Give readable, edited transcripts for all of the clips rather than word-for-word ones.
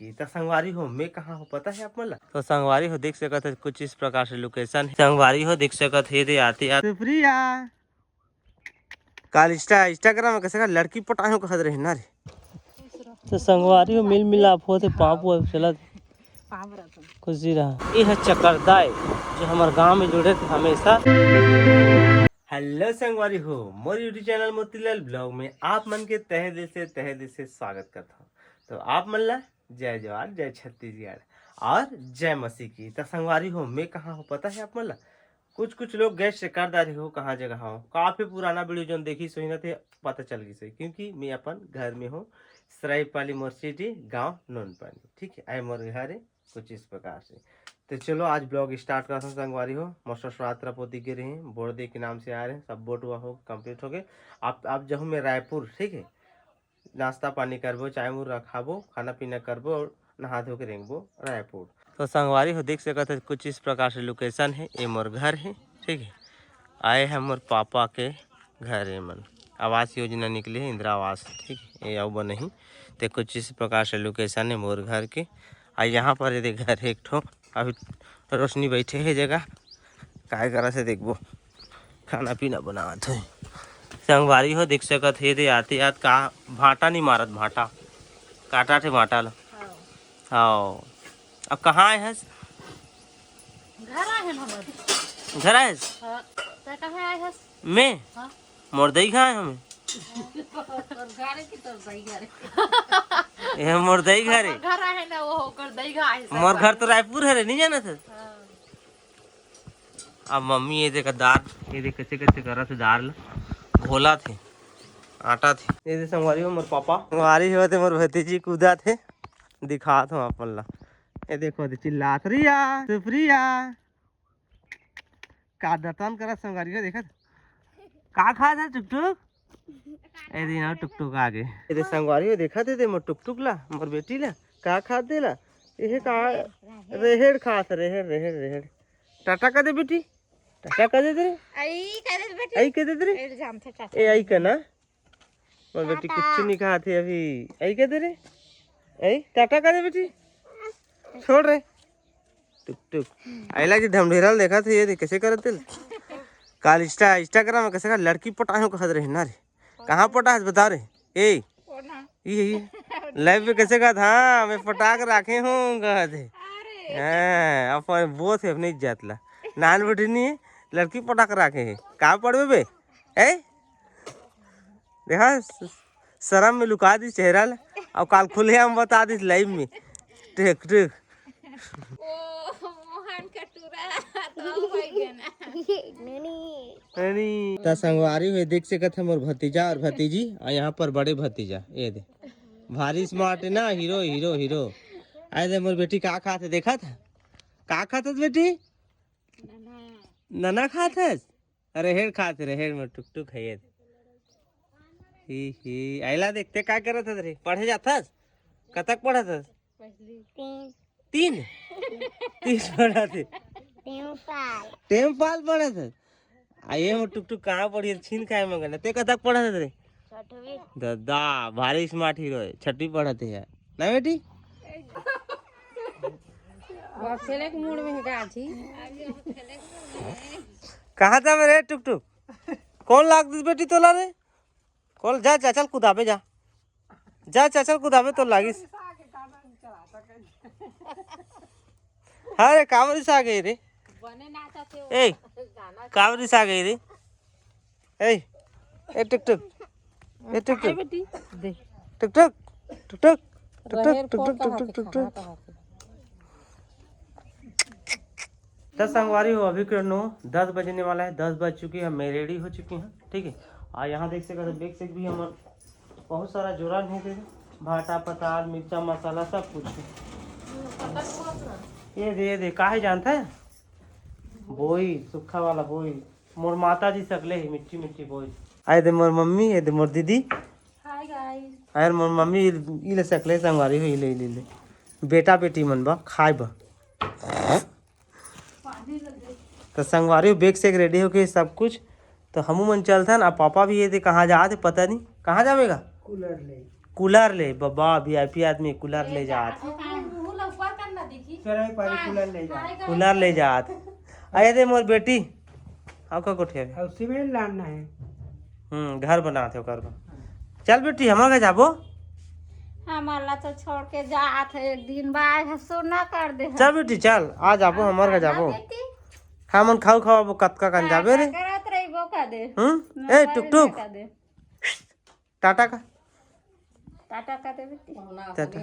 तो संगवारी हो मैं कहाँ हो पता है आप मला तो संगवारी हो देख सकत है कुछ इस प्रकार से लोकेशन है। संगवारी हो देख सकत है रे आते आते प्रिया काल इंस्टाग्राम में कैसे का लड़की पटाए हो कहत रहे ना रे तो संगवारी हो मिल मिलाप होते पापू चलत खुशी रहा ये है चकरदाय जो हमारे गांव में जुड़े थे हमेशा। हेलो संगवारी हो मोर यूट्यूब चैनल मोतीलाल ब्लॉग में आप मन के तहे दिल से स्वागत करता हूँ। तो आप मन ला जय जवान जय छत्तीसगढ़ और जय मसीह की। तो संगवारी हो मैं कहाँ हूँ पता है आप मन ला कुछ लोग गैस से कर दारी हो कहाँ जगह हो काफी पुराना वीडियो जो देखी सही न थे पता चल गई सही क्योंकि मैं अपन घर में हूँ सरायपाली मोर सिटी गाँव नोनपानी ठीक है आए मोर घर है कुछ इस प्रकार से। तो चलो आज ब्लॉग स्टार्ट करता हूँ संगवारी हो मोस्टर श्राद्ध पोती के रहे बोर्डे के नाम से आ रहे हैं सब बोट हुआ हो कंप्लीट हो गए। आप जब मैं रायपुर ठीक है नाश्ता पानी करबो चाय मुर रखाबो खाना पीना करबो और नहा धो के रेंगबो रायपुर। तो संगवारी हो देख सकते हैं कुछ इस प्रकार से लोकेशन है ये मोर घर है ठीक है आए हैं मोर पापा के घर है मन आवास योजना निकले है इंदिरा आवास ठीक है ये अब नहीं तो कुछ इस प्रकार से लोकेशन है मोर घर के आ यहाँ पर यदि घर एक ठो अभी रोशनी बैठे है जगह काय करा से देखबो खाना पीना बनावत है। संगवारी हो देख सकत है रे आते आत का भाटा नहीं मारत भाटा काटा थे भाटा ला हाँ अब कहाँ आए हैं घर आए मैं मोरदई खाए हमें ये मोरदई घर है मोर घर तो रायपुर है रे नहीं जाना था। अब मम्मी ये देखा दाल ये देख कैसे कैसे करा थे दाल घोला थे आटा थे ये संगवारी हो मोर पापा संगवारी हो मोर भतीजी कूदा थे दिखात हूँ अपन ला ये देखो चिल्लात रिया सुप्रिया का दतन करा संगवारी हो देखत का खा था टुकटुक ए दिन टुकटुक आगे ये संगवारी हो देखा थे मोर टुकटुक ला मोर बेटी ला का खा दे ला ये का रेहेड़ खात रेहेड़ टाटा का दे बेटी टाटा का दे रे आई का दे रे ए आई का ना मोर बेटी कुछ नहीं खाते अभी आई का दे रे आई टाटा का दे बेटी छोड़ रे टुक आइला जी ढमढेरा देखा थे ये कैसे करते काल इंस्टाग्राम में कैसे का लड़की पटाए हो कहत रहे ना रे कहाँ पटा है बता रहे ए ये लाइव पे कैसे कहा था मैं पटाक रखे हूँ कहते अपन वो थे अपनी इज्जत ला नान बेटी नहीं है लड़की पटाक रखे है कहाँ पड़वे बे ए देखा शर्म में लुका दी चेहरा ला और काल खुले हम बता दी लाइव में टेक टेक संगवारी हुए देख सकत है मोर भतीजा और भतीजी और यहाँ पर बड़े भतीजा ये दे भारी स्मार्ट है ना हीरो हीरो हीरो आए दे मोर बेटी का खाते देखा था का खाता बेटी नना खाते रेहेड़ खाते रेहेड़ में टुकटुक है ये ही आइला देखते क्या करत था रे पढ़े जाता कतक पढ़ा था तीन पढ़ा थे टेम्पाल पढ़ा था आइए वो टुकटुक कहाँ पढ़ी छीन खाए मगर ते कतक पढ़ा था रे दादा भारी स्मार्ट हीरो है छठी पढ़ाते हैं ना बेटी कहाँ था मेरे टुकटुक कौन लाग दी बेटी तोला रे कौन जा चल कुदाबे जा चल कुदाबे तो लागिस अरे कावरी से आ गई रे ए कावरी से आ गई रे ए टुकटुक ए टुकटुक टुकटुक टुकटुक टुकटुक टुकटुक टुकटुक तो संगवारी हो अभी के 9:10 बजने वाला है 10 बज चुकी है मैं रेडी हो चुकी हूँ ठीक है और यहाँ देख सकते देख सकते भी हम बहुत सारा जोड़ा नहीं दे भाटा पताल मिर्चा मसाला सब कुछ ये दे काहे जानता है बोई सूखा वाला बोई मोर माता जी सकले ही मिट्टी मिट्टी बोई आए दे मोर मम्मी ये दे मोर दीदी हाय गाइस अरे मोर मम्मी इले सकले संगवारी हो इले इले बेटा बेटी मन बा खाए बा तो संगवारी बैग से रेडी हो के सब कुछ तो हमू मन चलता ना पापा भी ये थे कहाँ जा थे पता नहीं कहाँ जाएगा कूलर ले बाबा वीआईपी आदमी कूलर ले जात कूलर ले जात आए दे मोर बेटी आओ का कोठे सीमेंट लाना है। घर बनाते हो कर चल बेटी हमारे घर जाबो हमारा तो छोड़ के जात है एक दिन बाद सोना कर दे चल बेटी चल आ जाबो हमारे घर जाबो हमन खाऊ खाओ कतका कन जाबे रे करत रहिबो का दे ए टुक टुक टाटा का टाटा का दे बेटी टाटा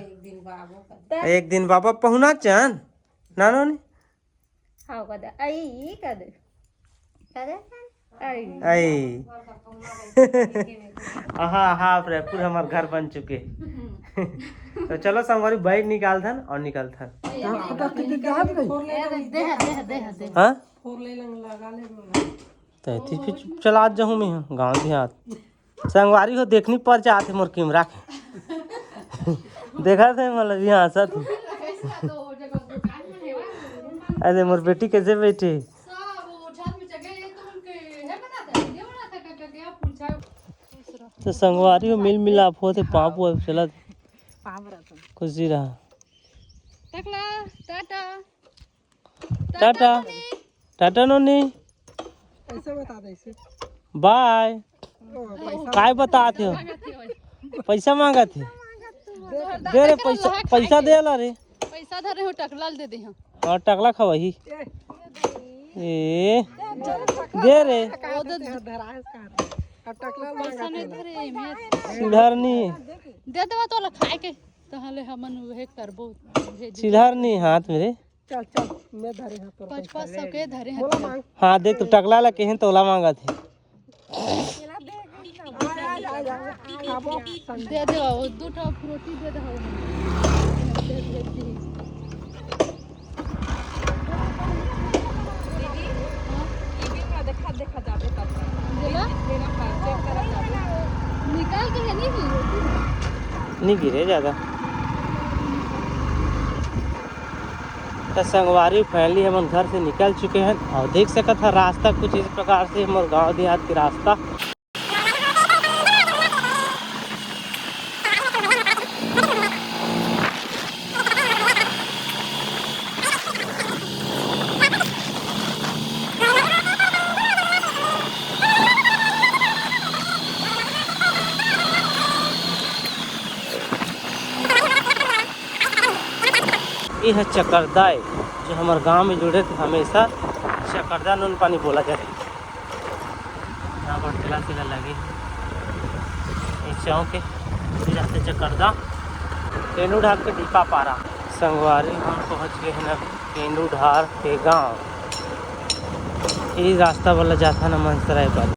एक दिन बाबा पहुना चन नानो ने हां का दे आई का दे आई आई आहा पूरा हमारे घर बन चुके तो चलो संगवारी बाइक निकाल थन और निकल थन हाँ तो फिर चला जाऊँ मैं गाँव देहात संगवारी हो देखनी पर जाते मोर कैमरा के देखा थे मतलब यहाँ सत अरे मोर बेटी कैसे बैठे तो संगवारी हो मिल मिलाप होते पाँप चला खुशी रहा टाटा टाटा नोनी ऐसे बता दे इसे बाय काय बताते हो पैसा मांगा थे दे रे पैसा दे ला रे पैसा धरे हो टकला दे दे हाँ टकला खवाही ए दे रे पैसा नहीं धरे में सिधारनी दे देवा तो खाए के तहले हमन वहे करबो सिधारनी हाथ मेरे चल चल मैं धरे हाथ पर 500 के धरे बोला मांग हाँ देख तू टकला ला केहन तोला मांगा थे दे दे वो दो ठो फ्रूटी दे दे निकाल के है नहीं गिरे ज्यादा तो संगवारी फैमिली हम घर से निकल चुके हैं और देख सकते था रास्ता कुछ इस प्रकार से हमारे गांव देहात के रास्ता ये है चकरदाय जो हमारे गांव में जुड़े थे हमेशा चकरदा नून पानी बोला जाता है। यहाँ पर ठेला ठेला लगे चौक के जाते चकरदा केनू ढार के दीपा पारा संगवारी हम पहुँच गए हैं ना केनू ढार के गांव। ये रास्ता वाला जाता ना मनसराय पर।